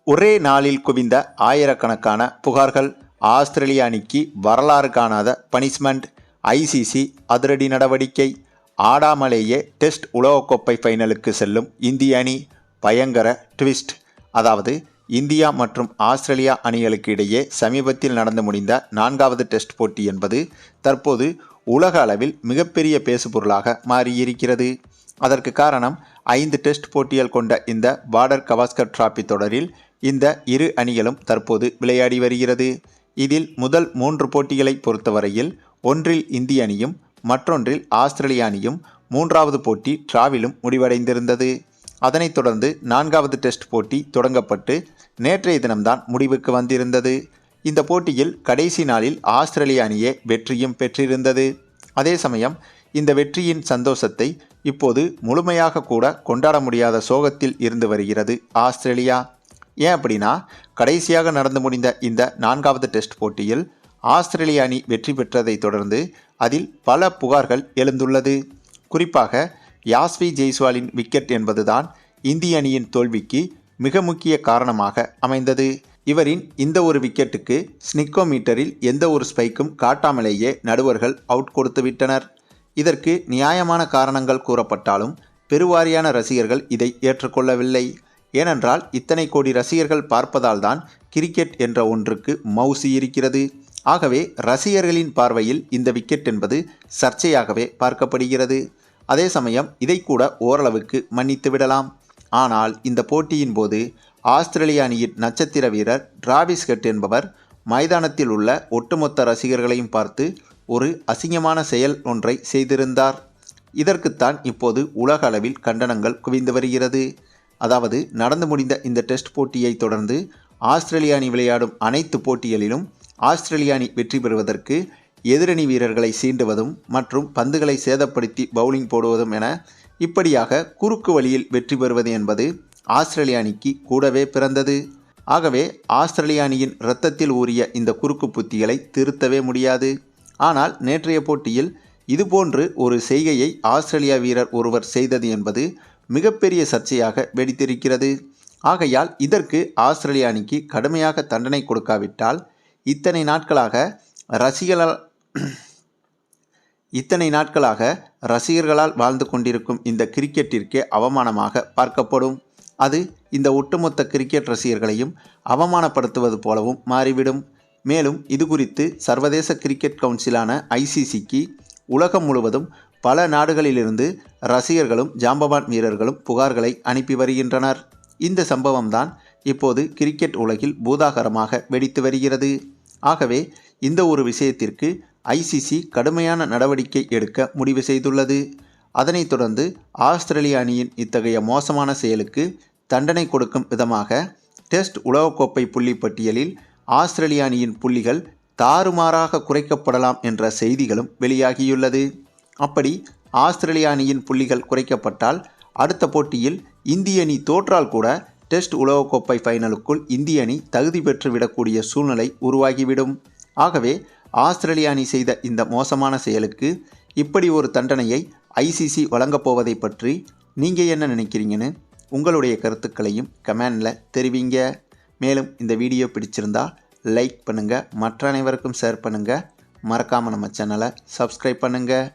ஒரே நாளில் குவிந்த ஆயிரக்கணக்கான புகார்கள். ஆஸ்திரேலிய அணிக்கு வரலாறு காணாத பனிஷ்மெண்ட். ஐசிசி அதிரடி நடவடிக்கை. ஆடாமலேயே டெஸ்ட் உலகக்கோப்பை ஃபைனலுக்கு செல்லும் இந்திய அணி. பயங்கர ட்விஸ்ட். அதாவது இந்தியா மற்றும் ஆஸ்திரேலியா அணிகளுக்கு இடையே சமீபத்தில் நடந்து முடிந்த 4வது டெஸ்ட் போட்டி என்பது தற்போது உலக அளவில் மிகப்பெரிய பேசுபொருளாக மாறியிருக்கிறது. அதற்கு காரணம் 5 டெஸ்ட் போட்டிகள் கொண்ட இந்த பார்டர் கவாஸ்கர் டிராபி தொடரில் இந்த இரு அணிகளும் தற்போது விளையாடி வருகிறது. இதில் முதல் 3 போட்டிகளை பொறுத்தவரையில் ஒன்றில் இந்திய அணியும் மற்றொன்றில் ஆஸ்திரேலிய அணியும் 3வது போட்டி டிராவிலும் முடிவடைந்திருந்தது. அதனைத் தொடர்ந்து 4வது டெஸ்ட் போட்டி தொடங்கப்பட்டு நேற்றைய தினம்தான் முடிவுக்கு வந்திருந்தது. இந்த போட்டியில் கடைசி நாளில் ஆஸ்திரேலிய அணியே வெற்றியும் பெற்றிருந்தது. அதே சமயம் இந்த வெற்றியின் சந்தோஷத்தை இப்போது முழுமையாக கூட கொண்டாட முடியாத சோகத்தில் இருந்து வருகிறது ஆஸ்திரேலியா. ஏன் அப்படின்னா, கடைசியாக நடந்து முடிந்த இந்த 4வது டெஸ்ட் போட்டியில் ஆஸ்திரேலிய அணி வெற்றி பெற்றதை தொடர்ந்து அதில் பல புகார்கள் எழுந்துள்ளது. குறிப்பாக யாஸ்வி ஜெய்ஸ்வாலின் விக்கெட் என்பதுதான் இந்திய அணியின் தோல்விக்கு மிக முக்கிய காரணமாக அமைந்தது. இவரின் இந்த ஒரு விக்கெட்டுக்கு ஸ்னிக்கோமீட்டரில் எந்த ஒரு ஸ்பைக்கும் காட்டாமலேயே நடுவர்கள் அவுட் கொடுத்துவிட்டனர். இதற்கு நியாயமான காரணங்கள் கூறப்பட்டாலும் பெருவாரியான ரசிகர்கள் இதை ஏற்றுக்கொள்ளவில்லை. ஏனென்றால் இத்தனை கோடி ரசிகர்கள் பார்ப்பதால் தான் கிரிக்கெட் என்ற ஒன்றுக்கு மவுசு இருக்கிறது. ஆகவே ரசிகர்களின் பார்வையில் இந்த விக்கெட் என்பது சர்ச்சையாகவே பார்க்கப்படுகிறது. அதே சமயம் இதை கூட ஓரளவுக்கு மன்னித்து விடலாம். ஆனால் இந்த போட்டியின் போது ஆஸ்திரேலிய அணியின் நட்சத்திர வீரர் டிராவிஸ் ஹெட் என்பவர் மைதானத்தில் உள்ள ஒட்டுமொத்த ரசிகர்களையும் பார்த்து ஒரு அசிங்கமான செயல் ஒன்றை செய்திருந்தார். இதற்குத்தான் இப்போது உலக அளவில் கண்டனங்கள் குவிந்து வருகிறது. அதாவது நடந்து முடிந்த இந்த டெஸ்ட் போட்டியை தொடர்ந்து ஆஸ்திரேலிய அணி விளையாடும் அனைத்து போட்டிகளிலும் ஆஸ்திரேலிய அணி வெற்றி பெறுவதற்கு எதிரணி வீரர்களை சீண்டுவதும் மற்றும் பந்துகளை சேதப்படுத்தி பவுலிங் போடுவதும் என இப்படியாக குறுக்கு வழியில் வெற்றி பெறுவது என்பது ஆஸ்திரேலிய அணிக்கு கூடவே பிறந்தது. ஆகவே ஆஸ்திரேலிய அணியின் இரத்தத்தில் ஊறிய இந்த குறுக்கு புத்திகளை திருத்தவே முடியாது. ஆனால் நேற்றைய போட்டியில் இதுபோன்று ஒரு செய்கையை ஆஸ்திரேலியா வீரர் ஒருவர் செய்தது என்பது மிகப்பெரிய சர்ச்சையாக வெடித்திருக்கிறது. ஆகையால் இதற்கு ஆஸ்திரேலிய அணிக்கு கடுமையாக தண்டனை கொடுக்காவிட்டால் இத்தனை நாட்களாக ரசிகர்களால் வாழ்ந்து கொண்டிருக்கும் இந்த கிரிக்கெட்டிற்கே அவமானமாக பார்க்கப்படும். அது இந்த ஒட்டுமொத்த கிரிக்கெட் ரசிகர்களையும் அவமானப்படுத்துவது போலவும் மாறிவிடும். மேலும் இது குறித்து சர்வதேச கிரிக்கெட் கவுன்சிலான ஐசிசிக்கு உலகம் முழுவதும் பல நாடுகளிலிருந்து ரசிகர்களும் ஜாம்பவான் வீரர்களும் புகார்களை அனுப்பி வருகின்றனர். இந்த சம்பவம்தான் இப்போது கிரிக்கெட் உலகில் பூதாகரமாக வெடித்து வருகிறது. ஆகவே இந்த ஒரு விஷயத்திற்கு ஐசிசி கடுமையான நடவடிக்கை எடுக்க முடிவு செய்துள்ளது. அதனைத் தொடர்ந்து ஆஸ்திரேலிய அணியின் இத்தகைய மோசமான செயலுக்கு தண்டனை கொடுக்கும் விதமாக டெஸ்ட் உலகக்கோப்பை புள்ளி பட்டியலில் ஆஸ்திரேலிய அணியின் புள்ளிகள் தாறுமாறாக குறைக்கப்படலாம் என்ற செய்திகளும் வெளியாகியுள்ளது. அப்படி ஆஸ்திரேலிய அணியின் புள்ளிகள் குறைக்கப்பட்டால் அடுத்த போட்டியில் இந்திய அணி தோற்றால் கூட டெஸ்ட் உலகக்கோப்பை ஃபைனலுக்குள் இந்திய அணி தகுதி பெற்றுவிடக்கூடிய சூழ்நிலை உருவாகிவிடும். ஆகவே ஆஸ்திரேலிய அணி செய்த இந்த மோசமான செயலுக்கு இப்படி ஒரு தண்டனையை ஐசிசி வழங்கப் போவதை பற்றி நீங்கள் என்ன நினைக்கிறீங்கன்னு உங்களுடைய கருத்துக்களையும் கமெண்டில் தெரிவிங்க. மேலும் இந்த வீடியோ பிடிச்சிருந்தா லைக் பண்ணுங்கள், மற்ற அனைவருக்கும் ஷேர் பண்ணுங்கள், மறக்காமல் நம்ம சேனலை சப்ஸ்கிரைப் பண்ணுங்கள்.